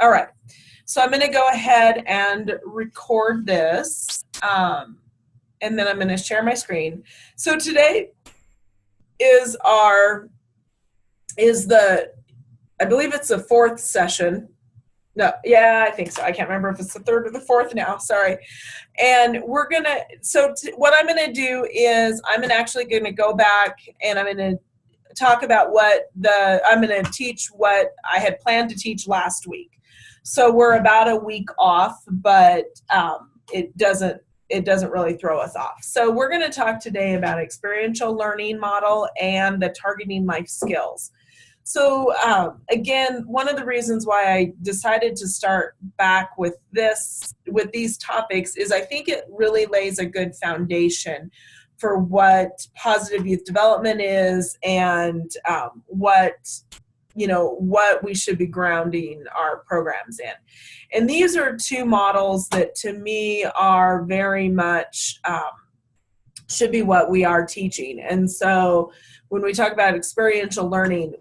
All right. So I'm going to go ahead and record this, and then I'm going to share my screen. So today is I believe it's the fourth session. No, yeah, I think so. I can't remember if it's the third or the fourth now. Sorry. And what I'm going to do is actually going to go back and I'm going to talk about I'm going to teach what I had planned to teach last week. So we're about a week off, but it doesn't really throw us off. So we're going to talk today about experiential learning model and the targeting life skills. So again, one of the reasons why I decided to start back with these topics is I think it really lays a good foundation for what positive youth development is and what we should be grounding our programs in. And these are two models that to me are very much should be what we are teaching. And so when we talk about experiential learning,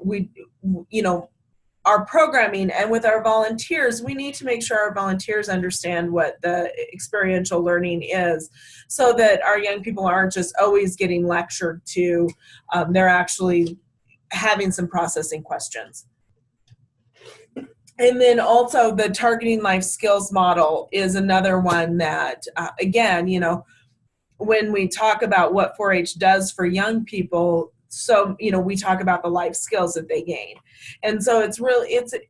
our programming and with our volunteers, we need to make sure our volunteers understand what the experiential learning is so that our young people aren't just always getting lectured to, they're actually having some processing questions. And then also the targeting life skills model is another one that, again, when we talk about what 4-H does for young people, so, we talk about the life skills that they gain. And so it's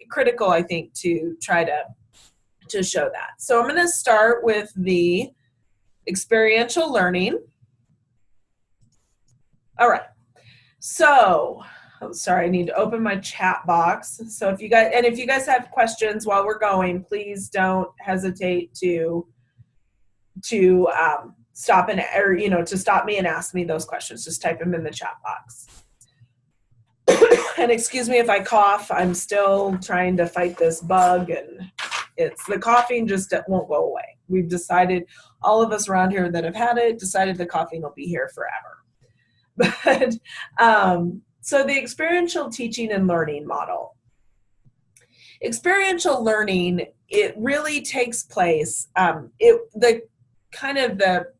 critical, I think, to try to show that. So I'm going to start with the experiential learning. All right. So, sorry, I need to open my chat box. So if you guys have questions while we're going, please don't hesitate to stop me and ask me those questions. Just type them in the chat box. And excuse me if I cough. I'm still trying to fight this bug, and the coughing just won't go away. We've decided, all of us around here that have had it, decided the coughing will be here forever. But so the experiential teaching and learning model. Experiential learning, it really takes place. The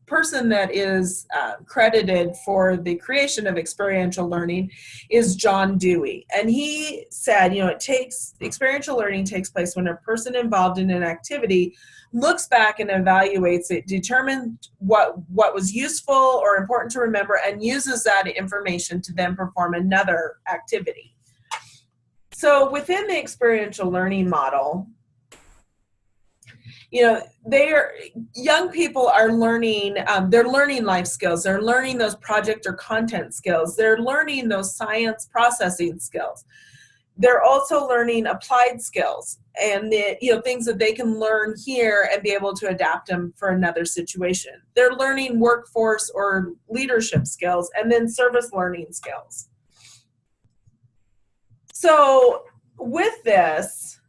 person that is credited for the creation of experiential learning is John Dewey. And he said, experiential learning takes place when a person involved in an activity looks back and evaluates it, determines what was useful or important to remember, and uses that information to then perform another activity. So within the experiential learning model, young people are learning, they're learning life skills, they're learning those project or content skills, they're learning those science processing skills. They're also learning applied skills and things that they can learn here and be able to adapt them for another situation. They're learning workforce or leadership skills and then service learning skills. So with this,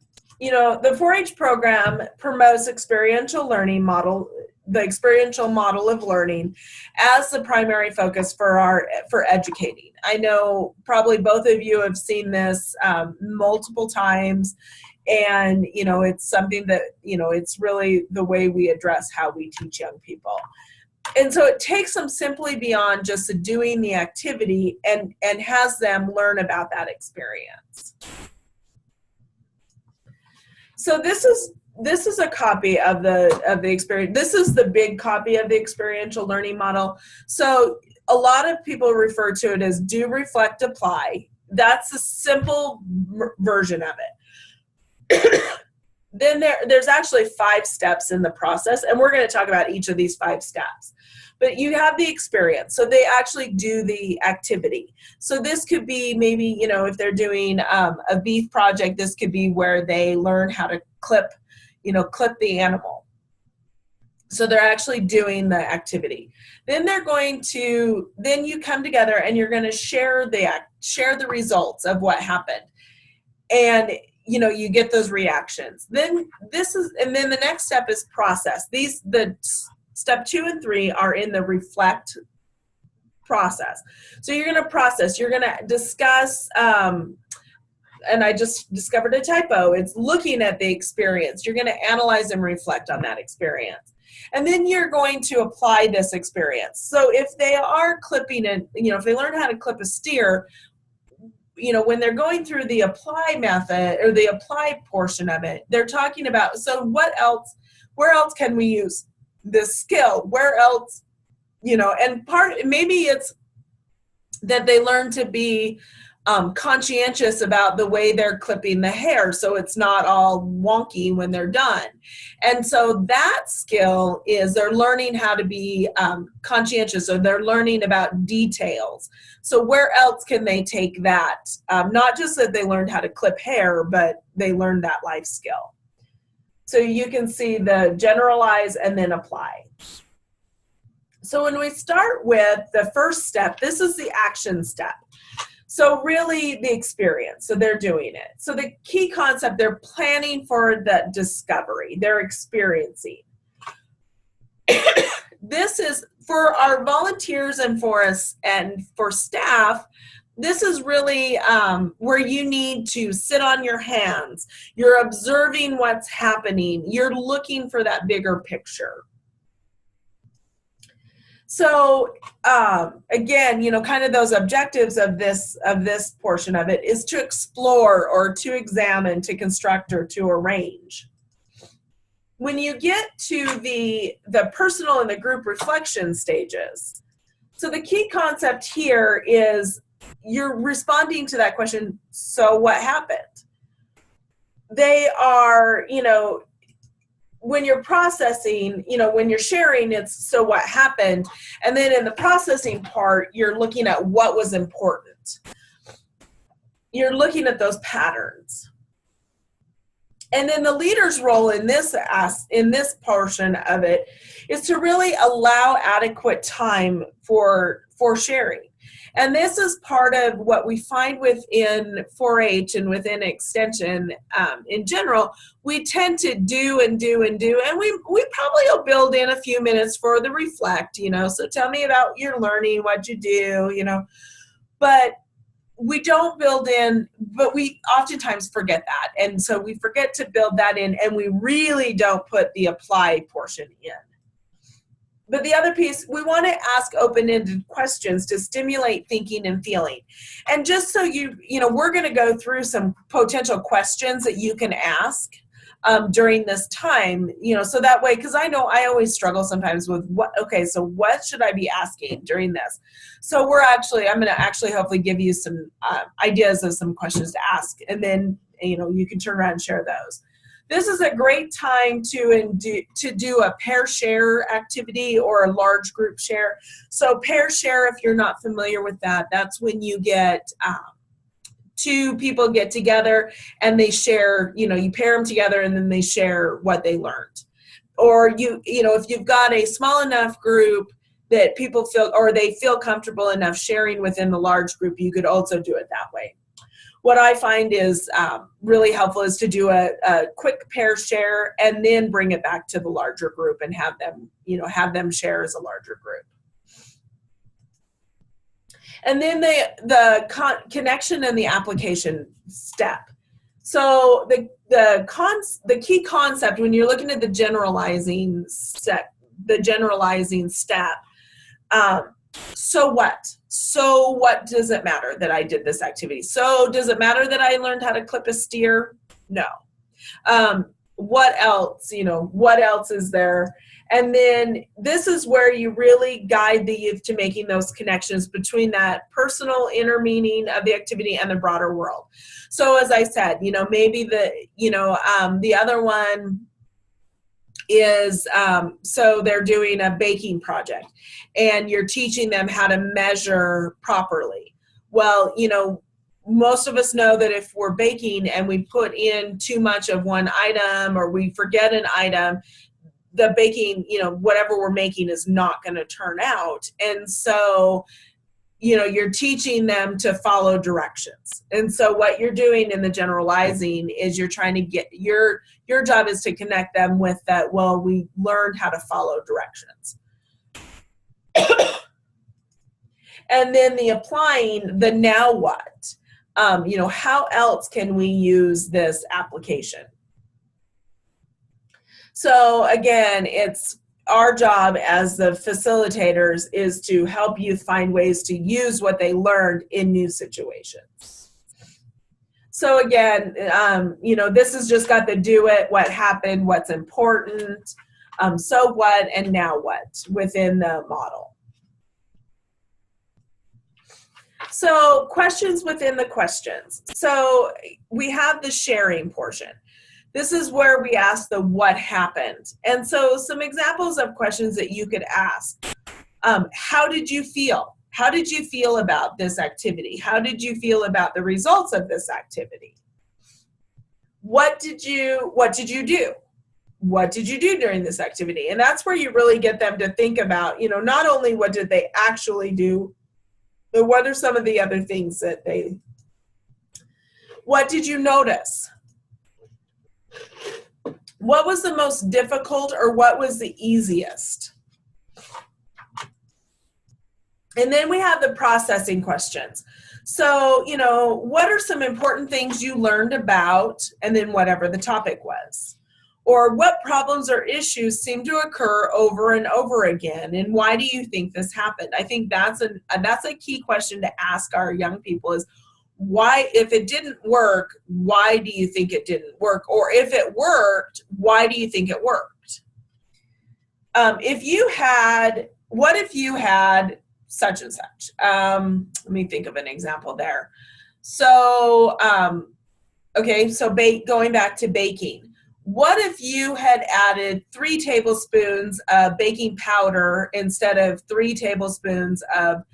the 4-H program promotes experiential learning model, the experiential model of learning, as the primary focus for educating. I know probably both of you have seen this multiple times, and it's something that it's really the way we address how we teach young people. And so it takes them simply beyond just doing the activity and has them learn about that experience. So this is a copy of the experience. This is the big copy of the experiential learning model. So a lot of people refer to it as do, reflect, apply. That's a simple version of it. Then there's actually 5 steps in the process, and we're going to talk about each of these 5 steps. But you have the experience, so they actually do the activity. So this could be maybe, if they're doing a beef project, this could be where they learn how to clip the animal. So they're actually doing the activity. Then then you come together and you're going to share the results of what happened. And you get those reactions. Then the next step is process. Step 2 and 3 are in the reflect process. So you're going to process. You're going to discuss and I just discovered a typo. It's looking at the experience. You're going to analyze and reflect on that experience. And then you're going to apply this experience. So if they are clipping it, if they learn how to clip a steer, when they're going through the apply method or the apply portion of it, they're talking about, so where else can we use this skill? Where else, and maybe it's that they learn to be conscientious about the way they're clipping the hair so it's not all wonky when they're done. And so that skill is they're learning how to be conscientious, or they're learning about details. So where else can they take that? Not just that they learned how to clip hair, but they learned that life skill. So you can see the generalize and then apply. So when we start with the first step, this is the action step. So really the experience, so they're doing it. So the key concept, they're planning for the discovery, they're experiencing. This is for our volunteers and for us and for staff, this is really where you need to sit on your hands. You're observing what's happening. You're looking for that bigger picture. So again, kind of those objectives of this portion of it is to explore or to examine, to construct, or to arrange. When you get to the personal and the group reflection stages, so the key concept here is you're responding to that question, so what happened? They are, when you're processing, when you're sharing, it's so what happened. And then in the processing part, you're looking at what was important. You're looking at those patterns. And then the leader's role in this portion of it is to really allow adequate time for sharing. And this is part of what we find within 4-H and within Extension in general. We tend to do and do and do, and we probably will build in a few minutes for the reflect, so tell me about your learning, what you do, but we don't build in, but we oftentimes forget that. And so we forget to build that in, and we really don't put the apply portion in. But the other piece, we want to ask open-ended questions to stimulate thinking and feeling. And just so we're going to go through some potential questions that you can ask during this time, so that way, because I know I always struggle sometimes with what should I be asking during this? So I'm going to actually hopefully give you some ideas of some questions to ask, and then, you can turn around and share those. This is a great time to do a pair share activity or a large group share. So pair share, if you're not familiar with that, that's when you get two people get together and they share, you pair them together and then they share what they learned. Or if you've got a small enough group that people they feel comfortable enough sharing within the large group, you could also do it that way. What I find is really helpful is to do a quick pair share and then bring it back to the larger group and have them share as a larger group. And then the connection and the application step. So the key concept when you're looking at the generalizing step, so what? So what does it matter that I did this activity? So does it matter that I learned how to clip a steer? No. What else? What else is there? And then this is where you really guide the youth to making those connections between that personal inner meaning of the activity and the broader world. So as I said, maybe the other one is so they're doing a baking project and you're teaching them how to measure properly. Well, most of us know that if we're baking and we put in too much of one item or we forget an item, the baking, whatever we're making is not going to turn out. And so, you're teaching them to follow directions. And so what you're doing in the generalizing is you're trying to get, your job is to connect them with that, well, we learned how to follow directions. And then the applying, the now what? How else can we use this application? So again, it's our job as the facilitators is to help youth find ways to use what they learned in new situations. So again, this has just got the do it, what happened, what's important, so what, and now what within the model. So questions within the questions. So we have the sharing portion. This is where we ask the what happened. And so some examples of questions that you could ask. How did you feel? How did you feel about this activity? How did you feel about the results of this activity? What did you do? What did you do during this activity? And that's where you really get them to think about, not only what did they actually do, but what are some of the other things that what did you notice? What was the most difficult or what was the easiest? And then we have the processing questions. So, what are some important things you learned about, and then whatever the topic was? Or what problems or issues seem to occur over and over again, and why do you think this happened? I think that's a key question to ask our young people is, why, if it didn't work, why do you think it didn't work? Or if it worked, why do you think it worked? What if you had such and such? Let me think of an example there. So, going back to baking. What if you had added 3 tablespoons of baking powder instead of 3 teaspoons of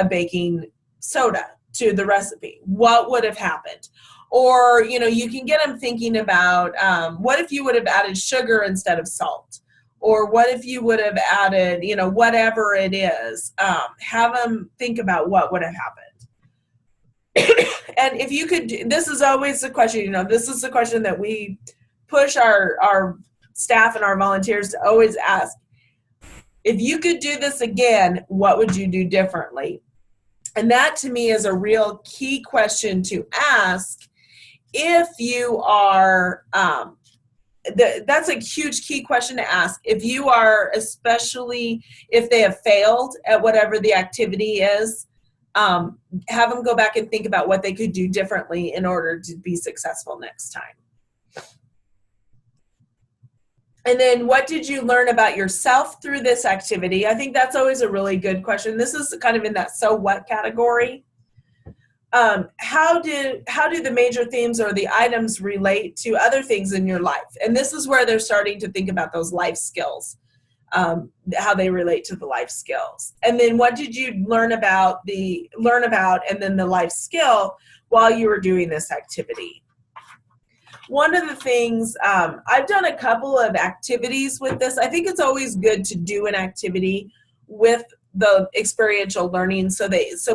baking soda to the recipe? What would have happened? Or, you can get them thinking about what if you would have added sugar instead of salt? Or what if you would have added, whatever it is, have them think about what would have happened. And if you could, this is always the question, this is the question that we push our staff and our volunteers to always ask. If you could do this again, what would you do differently? And that to me is a real key question to ask if you are, that's a huge key question to ask. If you are, especially if they have failed at whatever the activity is, have them go back and think about what they could do differently in order to be successful next time. And then what did you learn about yourself through this activity? I think that's always a really good question. This is kind of in that so what category. How do the major themes or the items relate to other things in your life? And this is where they're starting to think about those life skills, how they relate to the life skills. And then what did you learn about and then the life skill while you were doing this activity? One of the things, I've done a couple of activities with this. I think it's always good to do an activity with the experiential learning so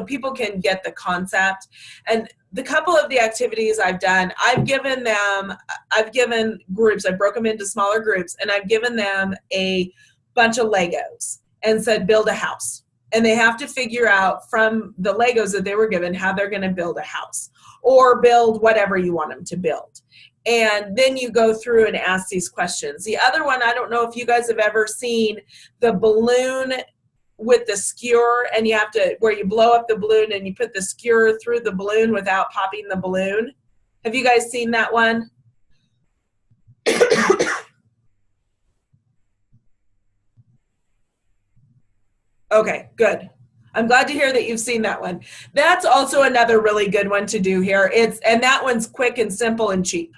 people can get the concept. And the couple of the activities I've done, I've given groups, I broke them into smaller groups, and I've given them a bunch of Legos and said, build a house. And they have to figure out from the Legos that they were given how they're going to build a house or build whatever you want them to build. And then you go through and ask these questions. The other one, I don't know if you guys have ever seen the balloon with the skewer, and where you blow up the balloon and you put the skewer through the balloon without popping the balloon. Have you guys seen that one? Okay, good. I'm glad to hear that you've seen that one. That's also another really good one to do here. And that one's quick and simple and cheap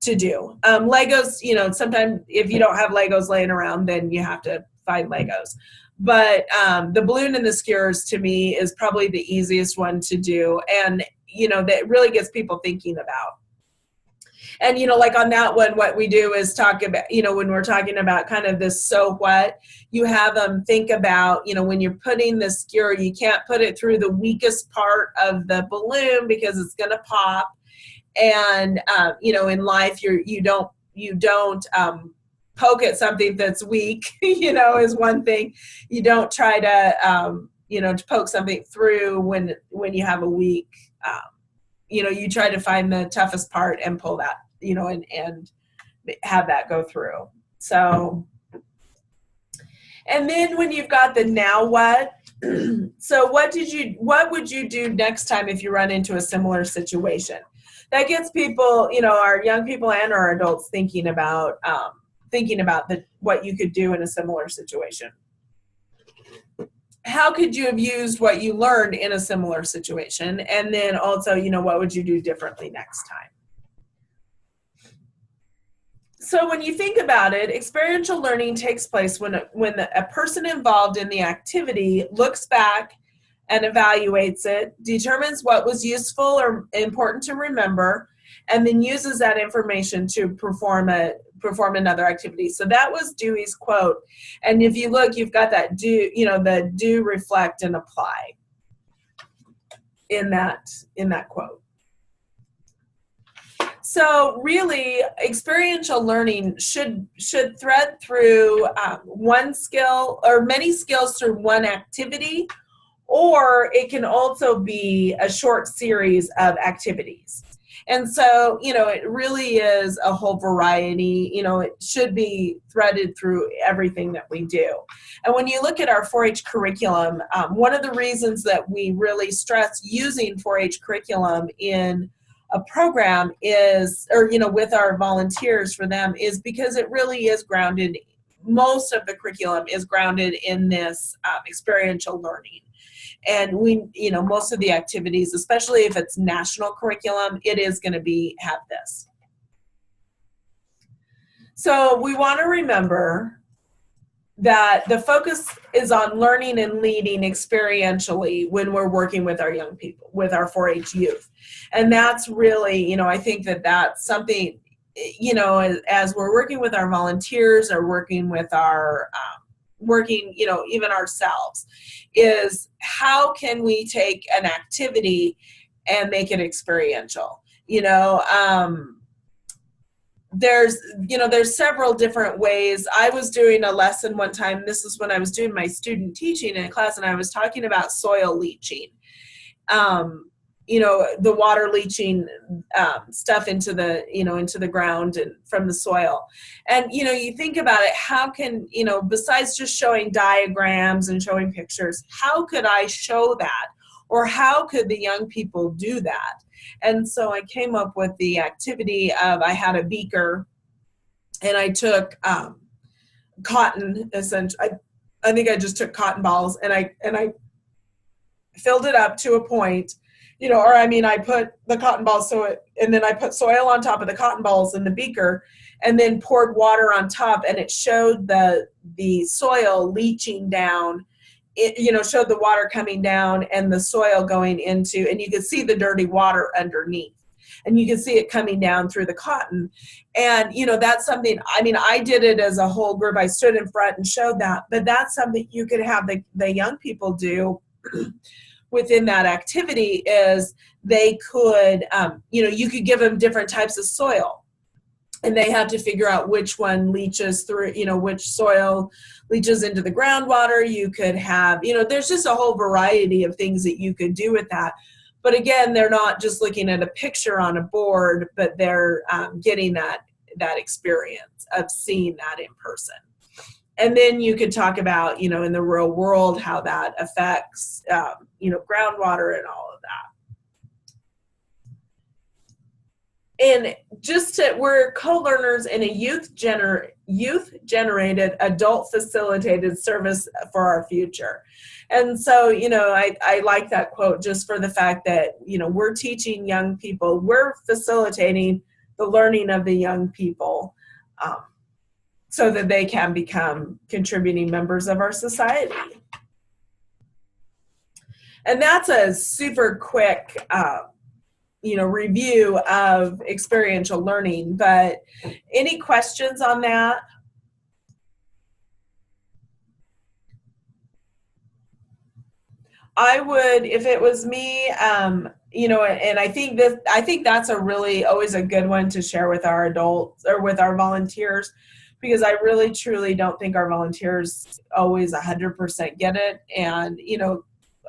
to do. Legos, sometimes if you don't have Legos laying around, then you have to find Legos. But the balloon and the skewers to me is probably the easiest one to do, and that really gets people thinking about. And like on that one, what we do is talk about, when we're talking about kind of this so what, you have them think about, when you're putting the skewer, you can't put it through the weakest part of the balloon because it's going to pop. And in life you don't poke at something that's weak, is one thing. You don't try to to poke something through when you have a week. You try to find the toughest part and pull that, and have that go through. So, and then when you've got the now what, so what would you do next time if you run into a similar situation? That gets people, our young people and our adults thinking about what you could do in a similar situation. How could you have used what you learned in a similar situation? And then also, what would you do differently next time? So when you think about it, experiential learning takes place when a person involved in the activity looks back and evaluates it, determines what was useful or important to remember, and then uses that information to perform another activity. So that was Dewey's quote. And if you look, you've got that the do, reflect, and apply in that quote. So really, experiential learning should thread through one skill or many skills through one activity, or it can also be a short series of activities. And so, it really is a whole variety. It should be threaded through everything that we do. And when you look at our 4-H curriculum, one of the reasons that we really stress using 4-H curriculum in a program is, or, with our volunteers for them, is because it really is grounded. Most of the curriculum is grounded in this experiential learning. And most of the activities, especially if it's national curriculum, it is going to have this. So we want to remember that the focus is on learning and leading experientially when we're working with our young people, with our 4-H youth. And that's really, I think that's something, as we're working with our volunteers or working with our even ourselves, is how can we take an activity and make it experiential? There's several different ways. I was doing a lesson one time. This is when I was doing my student teaching in a class, and I was talking about soil leaching. The water leaching stuff into the ground and from the soil. And, you think about it, how can, besides just showing diagrams and showing pictures, how could I show that? Or how could the young people do that? And so I came up with the activity of, I had a beaker and I took cotton, essentially. I think I just took cotton balls and I filled it up to a point, I put the cotton balls and then I put soil on top of the cotton balls in the beaker and then poured water on top, and it showed the soil leaching down. It, showed the water coming down and the soil going into, and you could see the dirty water underneath. And you could see it coming down through the cotton. And, that's something, I did it as a whole group. I stood in front and showed that. But that's something you could have the young people do within that activity, is they could, you could give them different types of soil. And they have to figure out which one leaches through, which soil leaches into the groundwater. You could have, there's just a whole variety of things that you could do with that. But again, they're not just looking at a picture on a board, but they're getting that experience of seeing that in person. And then you could talk about, in the real world, how that affects, groundwater and all of that. And we're co-learners in a youth-generated, adult-facilitated service for our future. And so, I like that quote just for the fact that, we're teaching young people, we're facilitating the learning of the young people so that they can become contributing members of our society. And that's a super quick review of experiential learning, but any questions on that? I would, if it was me, and I think that's always a good one to share with our adults or with our volunteers, because I really truly don't think our volunteers always 100% get it. And,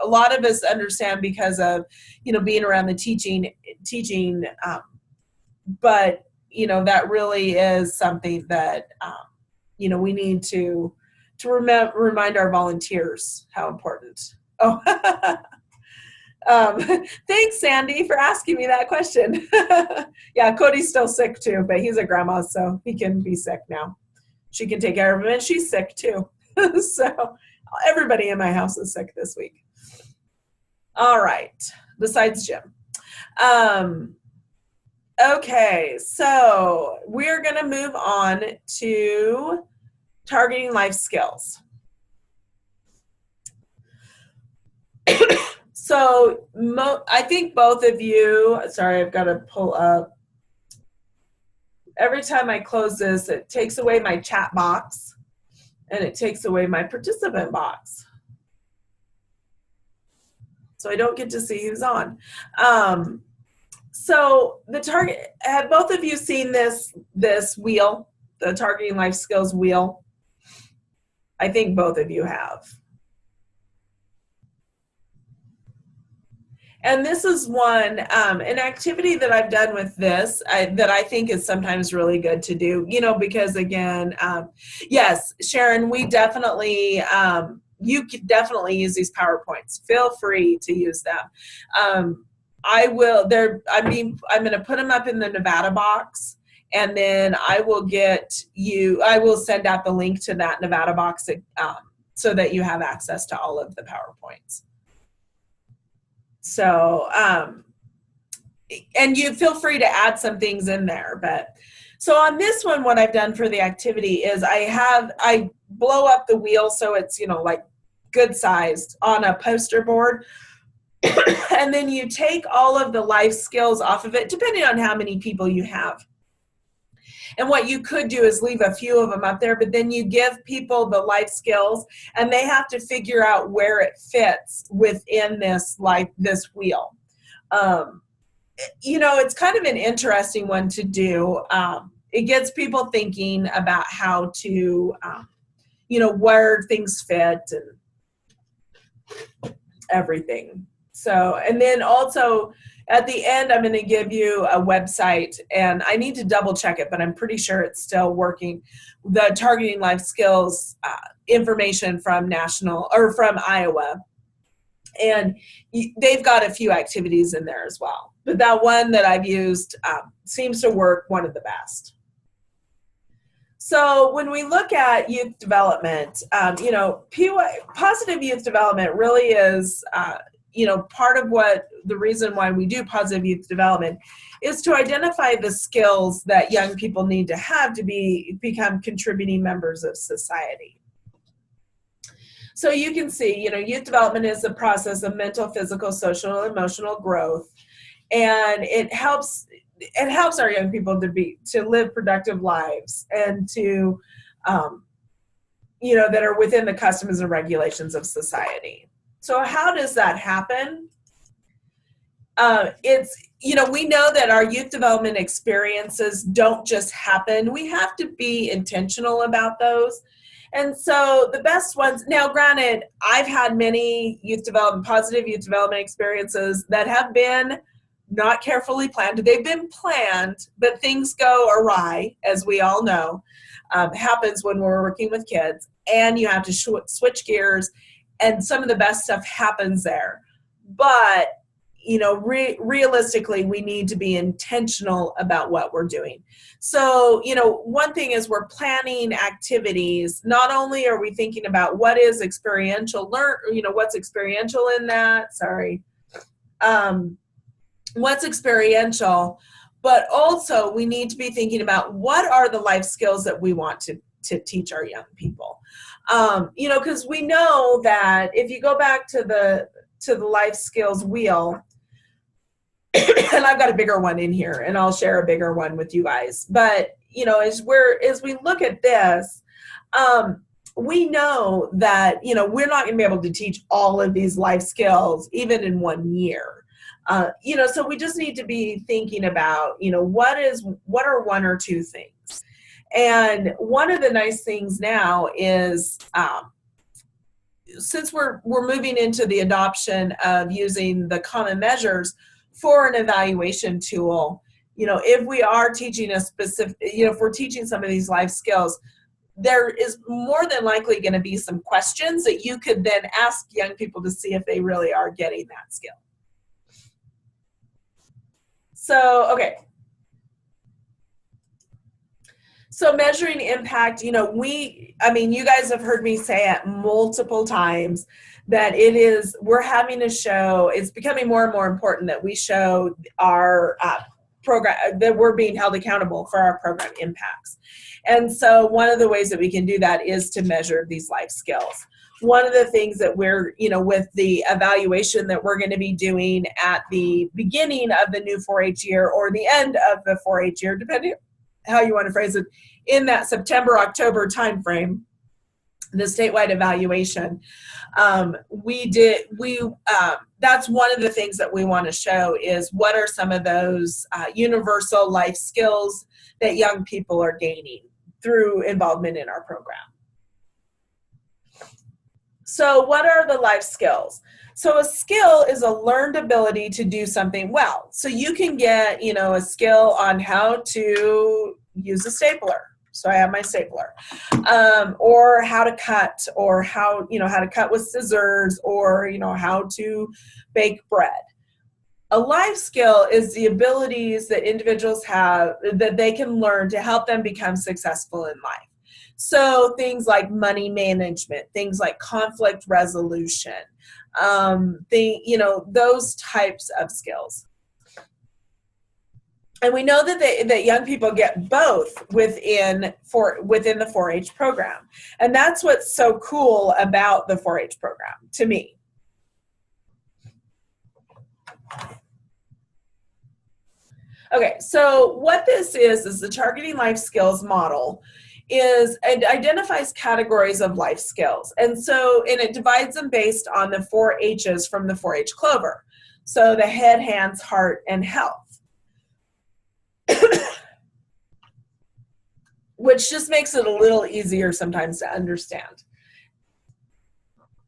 a lot of us understand because of, being around the teaching, but, that really is something that, we need to remind our volunteers how important. Oh, thanks, Sandy, for asking me that question. Yeah, Cody's still sick too, but he's a grandma, so he can be sick now. She can take care of him, and she's sick too. So everybody in my house is sick this week. All right, besides Jim. Okay, so we're going to move on to targeting life skills. So I think both of you, sorry, I've got to pull up. Every time I close this, it takes away my chat box and it takes away my participant box. So I don't get to see who's on. So the target, have both of you seen this wheel, the targeting life skills wheel? I think both of you have. And this is one, an activity that I've done with this that I think is sometimes really good to do, because again, yes, Sharon, we definitely, you could definitely use these PowerPoints. Feel free to use them. I'm going to put them up in the Nevada box, and then I will send out the link to that Nevada box so that you have access to all of the PowerPoints. So, and you feel free to add some things in there, so on this one, what I've done for the activity is I blow up the wheel so it's, like good sized on a poster board. And then you take all of the life skills off of it, depending on how many people you have. And what you could do is leave a few of them up there, but then you give people the life skills and they have to figure out where it fits within this wheel. It's kind of an interesting one to do. It gets people thinking about how to, where things fit and everything. So, and then also at the end, I'm going to give you a website, and I need to double check it, but I'm pretty sure it's still working. The targeting life skills information from Iowa, and they've got a few activities in there as well. But that one that I've used seems to work one of the best. So when we look at youth development, positive youth development really is, part of the reason why we do positive youth development is to identify the skills that young people need to have to become contributing members of society. So you can see, youth development is the process of mental, physical, social, and emotional growth, and it helps our young people to live productive lives and to, that are within the customs and regulations of society. So how does that happen? We know that our youth development experiences don't just happen. We have to be intentional about those. And so the best ones, now granted, I've had many positive youth development experiences that have been not carefully planned. They've been planned, but things go awry, as we all know, happens when we're working with kids, and you have to switch gears, and some of the best stuff happens there. But, realistically, we need to be intentional about what we're doing. So, one thing is we're planning activities. Not only are we thinking about what is experiential, what's experiential in that, what's experiential, but also we need to be thinking about what are the life skills that we want to teach our young people. Because we know that if you go back to the life skills wheel, and I've got a bigger one in here, and I'll share a bigger one with you guys. But, as we look at this, we know that, we're not going to be able to teach all of these life skills even in 1 year. So we just need to be thinking about, what are one or two things? And one of the nice things now is since we're moving into the adoption of using the common measures for an evaluation tool, if we are teaching a specific, if we're teaching some of these life skills, there is more than likely going to be some questions that you could then ask young people to see if they really are getting that skill. So, okay. So measuring impact, you guys have heard me say it multiple times that we're having to show, it's becoming more and more important that we show our program, that we're being held accountable for our program impacts. And so one of the ways that we can do that is to measure these life skills. One of the things that we're, with the evaluation that we're going to be doing at the beginning of the new 4-H year or the end of the 4-H year, depending how you want to phrase it, in that September-October timeframe, the statewide evaluation, that's one of the things that we want to show is what are some of those universal life skills that young people are gaining through involvement in our program. So what are the life skills? So a skill is a learned ability to do something well. So you can get, a skill on how to use a stapler. So I have my stapler, or how to cut, or how to cut with scissors, or, how to bake bread. A life skill is the abilities that individuals have that they can learn to help them become successful in life. So things like money management, things like conflict resolution, those types of skills. And we know that young people get both within the 4-H program. And that's what's so cool about the 4-H program to me. Okay, so what this is the targeting life skills model. It identifies categories of life skills. And it divides them based on the 4 H's from the 4-H Clover. So the head, hands, heart, and health. Which just makes it a little easier sometimes to understand.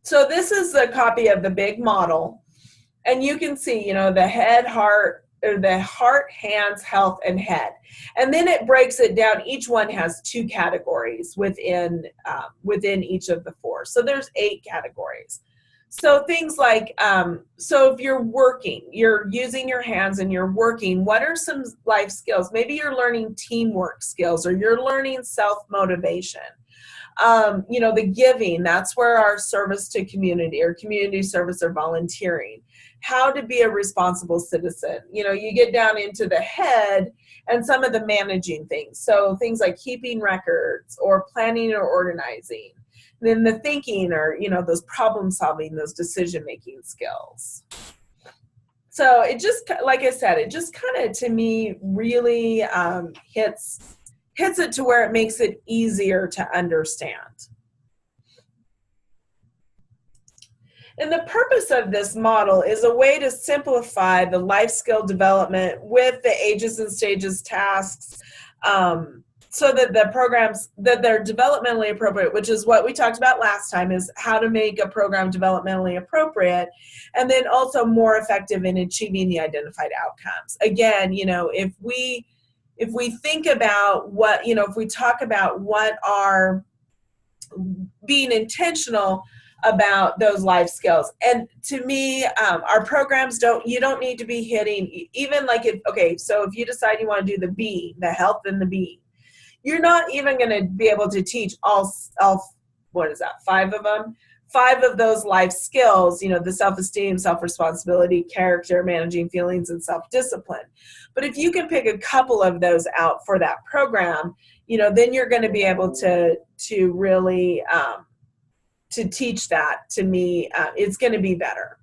So this is a copy of the big model. And you can see, the head, heart, or the heart, hands, health, and head. And then it breaks it down. Each one has 2 categories within each of the 4. So there's 8 categories. So things like, so if you're working, you're using your hands and you're working, what are some life skills? Maybe you're learning teamwork skills, or you're learning self-motivation. The giving, that's where our service to community or community service or volunteering. How to be a responsible citizen. You get down into the head and some of the managing things. So things like keeping records or planning or organizing. Then the thinking or, those problem solving, those decision making skills. So it just, like I said, it just kind of, to me, really hits it to where it makes it easier to understand. And the purpose of this model is a way to simplify the life skill development with the ages and stages tasks, so that the programs, that they're developmentally appropriate, which is what we talked about last time, is how to make a program developmentally appropriate, and then also more effective in achieving the identified outcomes. Again, if we think about what, if we talk about what are being intentional about those life skills. And to me, our programs you don't need to be hitting, even like so if you decide you want to do the B, the health and the B, you're not even going to be able to teach all, what is that, 5 of them? 5 of those life skills, the self-esteem, self-responsibility, character, managing feelings, and self-discipline. But if you can pick a couple of those out for that program, then you're going to be able to really, to teach that. To me, it's going to be better.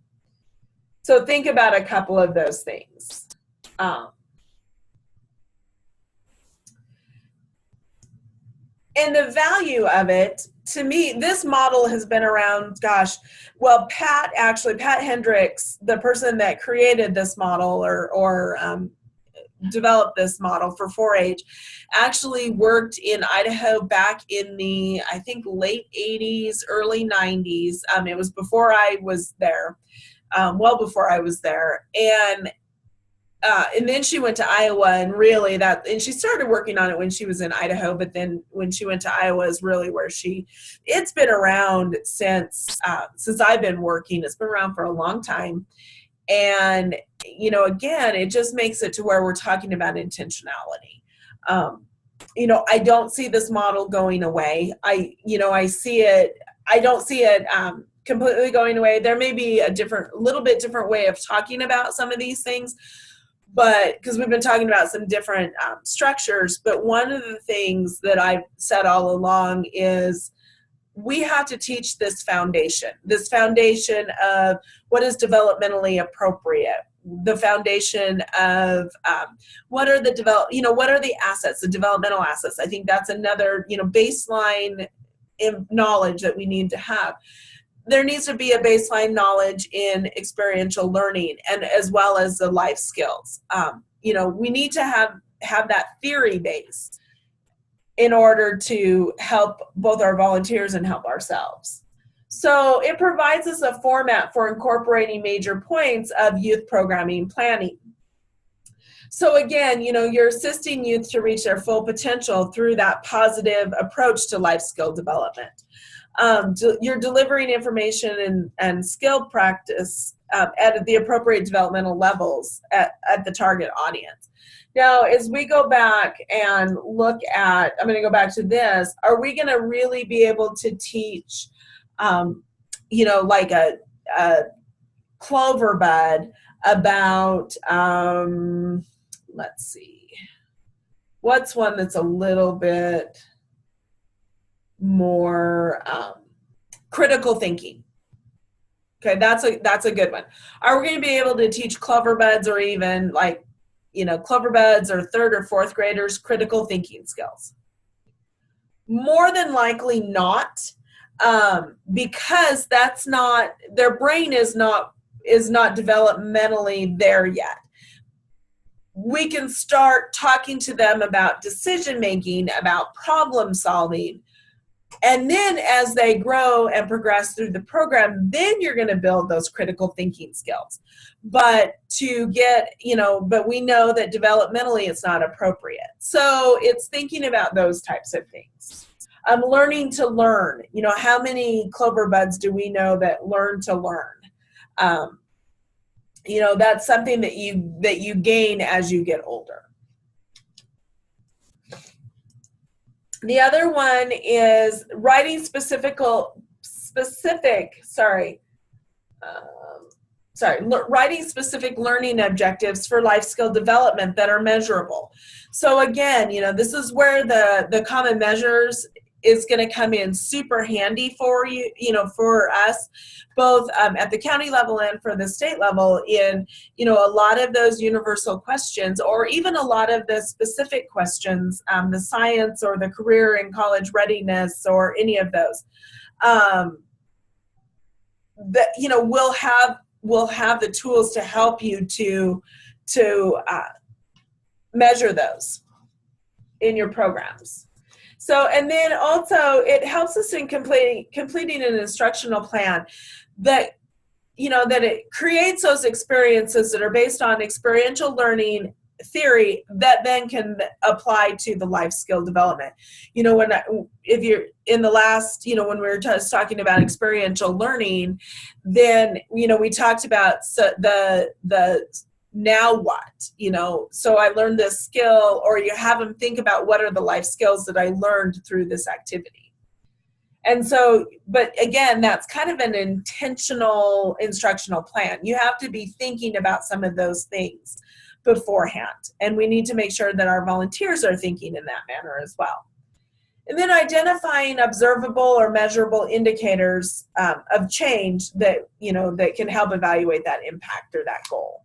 So think about a couple of those things. And the value of it, to me, this model has been around, Pat Hendricks, the person that created this model or developed this model for 4-H, actually worked in Idaho back in the, I think, late 80s, early 90s. It was before I was there, well before I was there. And then she went to Iowa, and really and she started working on it when she was in Idaho, but then when she went to Iowa is really where it's been around since I've been working. It's been around for a long time. And, again, it just makes it to where we're talking about intentionality. I don't see this model going away. I don't see it completely going away. There may be a little bit different way of talking about some of these things, but because we've been talking about some different structures, but one of the things that I've said all along is we have to teach this foundation of what is developmentally appropriate, the foundation of what are the assets, the developmental assets. I think that's another, baseline knowledge that we need to have. There needs to be a baseline knowledge in experiential learning, and as well as the life skills. We need to have that theory base in order to help both our volunteers and help ourselves. So it provides us a format for incorporating major points of youth programming planning. So again, you're assisting youth to reach their full potential through that positive approach to life skill development. You're delivering information and skill practice at the appropriate developmental levels at the target audience. Now, as we go back and look at, I'm going to go back to this, are we going to really be able to teach, like a clover bud about, let's see, what's one that's a little bit more critical thinking? Okay, that's a good one. Are we going to be able to teach clover buds, or even clover buds or third or fourth graders critical thinking skills? More than likely not, because their brain is not developmentally there yet. We can start talking to them about decision making, about problem solving. And then as they grow and progress through the program, then you're going to build those critical thinking skills. But but we know that developmentally it's not appropriate. So it's thinking about those types of things. Learning to learn. How many clover buds do we know that learn to learn? That's something that you gain as you get older. The other one is writing specific learning objectives for life skill development that are measurable. So again, this is where the common measures is going to come in super handy for you, for us, both at the county level and for the state level, in, a lot of those universal questions, or even a lot of the specific questions, the science or the career and college readiness, or any of those, that, we'll have the tools to help you to measure those in your programs. So, and then also it helps us in completing an instructional plan that, that it creates those experiences that are based on experiential learning theory that then can apply to the life skill development. If you're in the last, when we were just talking about experiential learning, then, we talked about the now what, so I learned this skill, or you have them think about what are the life skills that I learned through this activity. And so, but again, that's kind of an intentional instructional plan. You have to be thinking about some of those things beforehand, and we need to make sure that our volunteers are thinking in that manner as well. And then identifying observable or measurable indicators of change that, that can help evaluate that impact or that goal.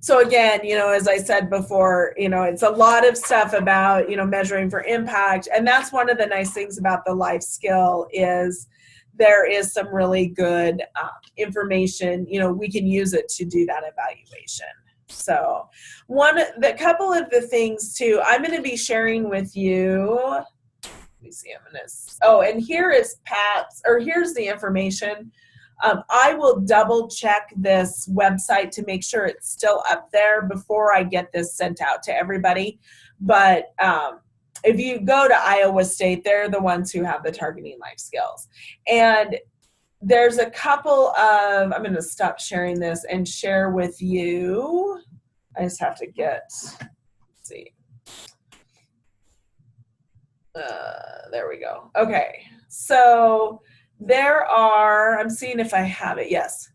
So again, as I said before, it's a lot of stuff about, measuring for impact. And that's one of the nice things about the life skill is there is some really good information, we can use it to do that evaluation. So the couple of the things too, I'm going to be sharing with you. Let me see. And here is here's the information. I will double check this website to make sure it's still up there before I get this sent out to everybody. But if you go to Iowa State, they're the ones who have the targeting life skills. And there's a couple of, I'm going to stop sharing this and share with you. I just have to let's see. There we go. Okay. So I'm seeing if I have it. Yes.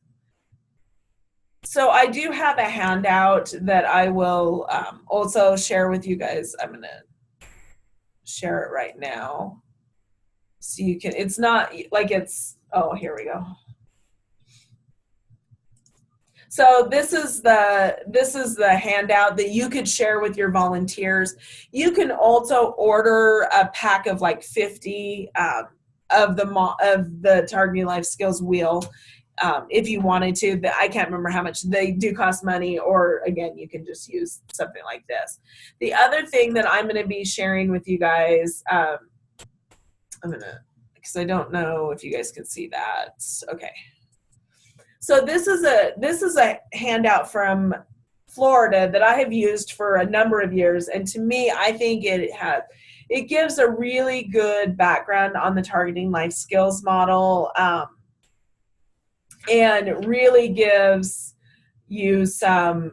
So I do have a handout that I will also share with you guys. I'm going to share it right now. So you can, it's not like oh, here we go. So this is the handout that you could share with your volunteers. You can also order a pack of like 50 of the Targeting Life Skills wheel if you wanted to. I can't remember how much. They do cost money, or again, you can just use something like this. The other thing that I'm going to be sharing with you guys, because I don't know if you guys can see that. Okay. So this is a handout from Florida that I have used for a number of years, and to me, I think it gives a really good background on the Targeting Life Skills model, and really gives you some,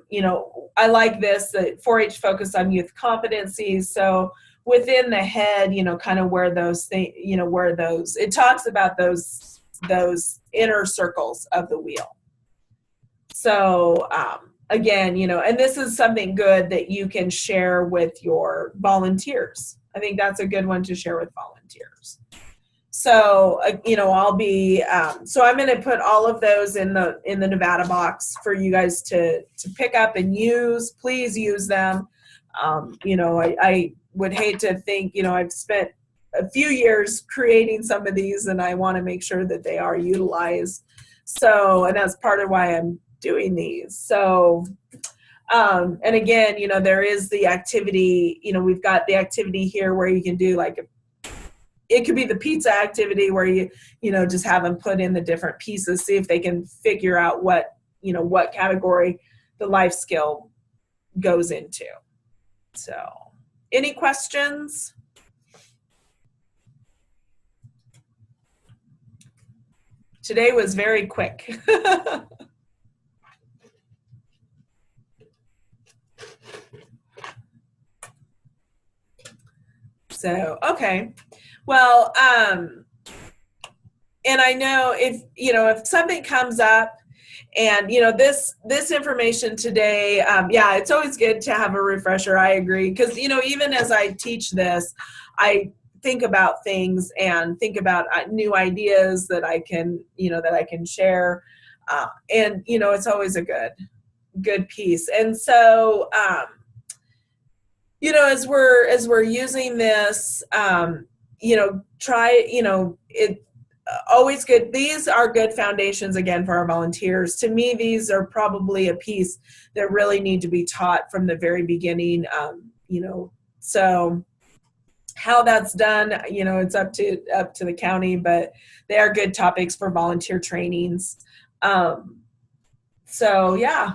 I like this, the 4-H focus on youth competencies. So within the head, kind of where those things, it talks about those inner circles of the wheel. So again, and this is something good that you can share with your volunteers. I think that's a good one to share with volunteers. So I'll be so I'm going to put all of those in the Nevada box for you guys to pick up and use. Please use them. I would hate to think, I've spent a few years creating some of these, and I want to make sure that they are utilized. So, and that's part of why I'm doing these. So, and again, there is the activity, we've got the activity here where you can do it could be the pizza activity where you just have them put in the different pieces, see if they can figure out what category the life skill goes into. So, any questions? Today was very quick. So, okay. Well, and I know if something comes up and, this information today, yeah, it's always good to have a refresher. I agree. Because, even as I teach this, I think about things and think about new ideas that I can share. And, it's always a good piece. And so, as we're using this, try, it always good. These are good foundations again for our volunteers. To me, these are probably a piece that really need to be taught from the very beginning. So how that's done, it's up to the county, but they are good topics for volunteer trainings. So yeah.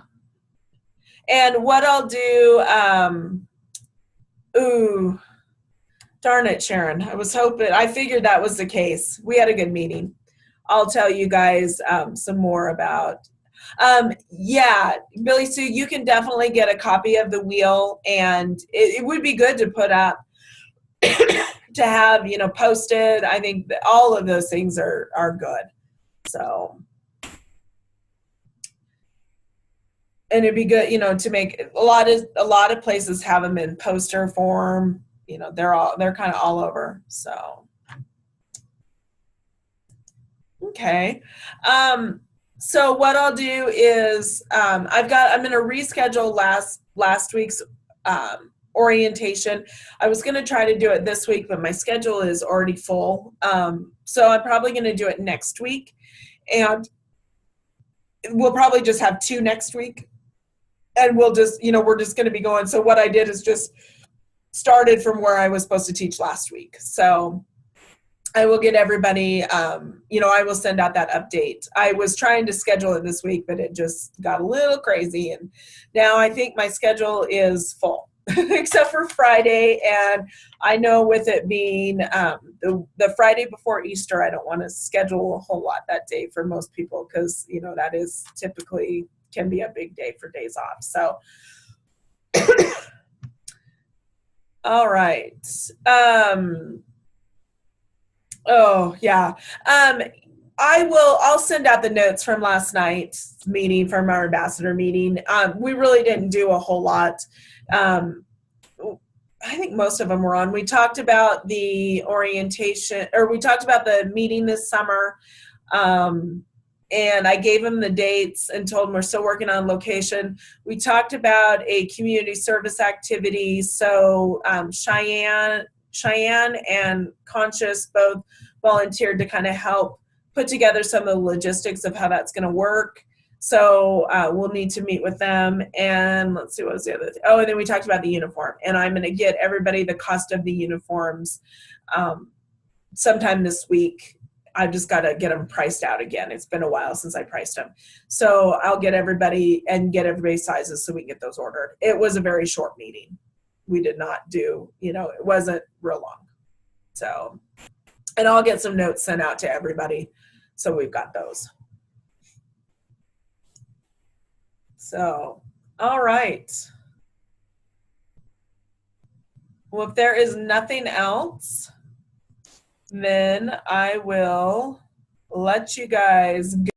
And what I'll do, ooh, darn it, Sharon. I figured that was the case. We had a good meeting. I'll tell you guys some more about. Yeah, Billy Sue, you can definitely get a copy of the wheel, and it would be good to put up, to have, posted. I think that all of those things are good. So, and it'd be good, to make a lot of places have them in poster form. They're kind of all over. So, okay. So what I'll do is I'm going to reschedule last week's orientation. I was going to try to do it this week, but my schedule is already full. So I'm probably going to do it next week, and we'll probably just have 2 next week. and we'll just, we're just going to be going. So what I did is just started from where I was supposed to teach last week. So I will get everybody, I will send out that update. I was trying to schedule it this week, but it just got a little crazy. And now I think my schedule is full, except for Friday. And I know with it being the Friday before Easter, I don't want to schedule a whole lot that day for most people because, that is typically can be a big day for days off. So, all right. Oh, yeah. I'll send out the notes from last night's meeting, from our ambassador meeting. We really didn't do a whole lot. I think most of them were on. We talked about the orientation, or we talked about the meeting this summer. And I gave them the dates and told them we're still working on location. We talked about a community service activity. So Cheyenne and Conscious both volunteered to kind of help put together some of the logistics of how that's going to work. So we'll need to meet with them. And let's see, what was the other thing? Oh, and then we talked about the uniform. And I'm going to get everybody the cost of the uniforms sometime this week. I've just got to get them priced out again. It's been a while since I priced them. So I'll get everybody and get everybody's sizes so we can get those ordered. It was a very short meeting. We did not do, it wasn't real long. So, and I'll get some notes sent out to everybody. So we've got those. So, all right. Well, if there is nothing else, then I will let you guys go.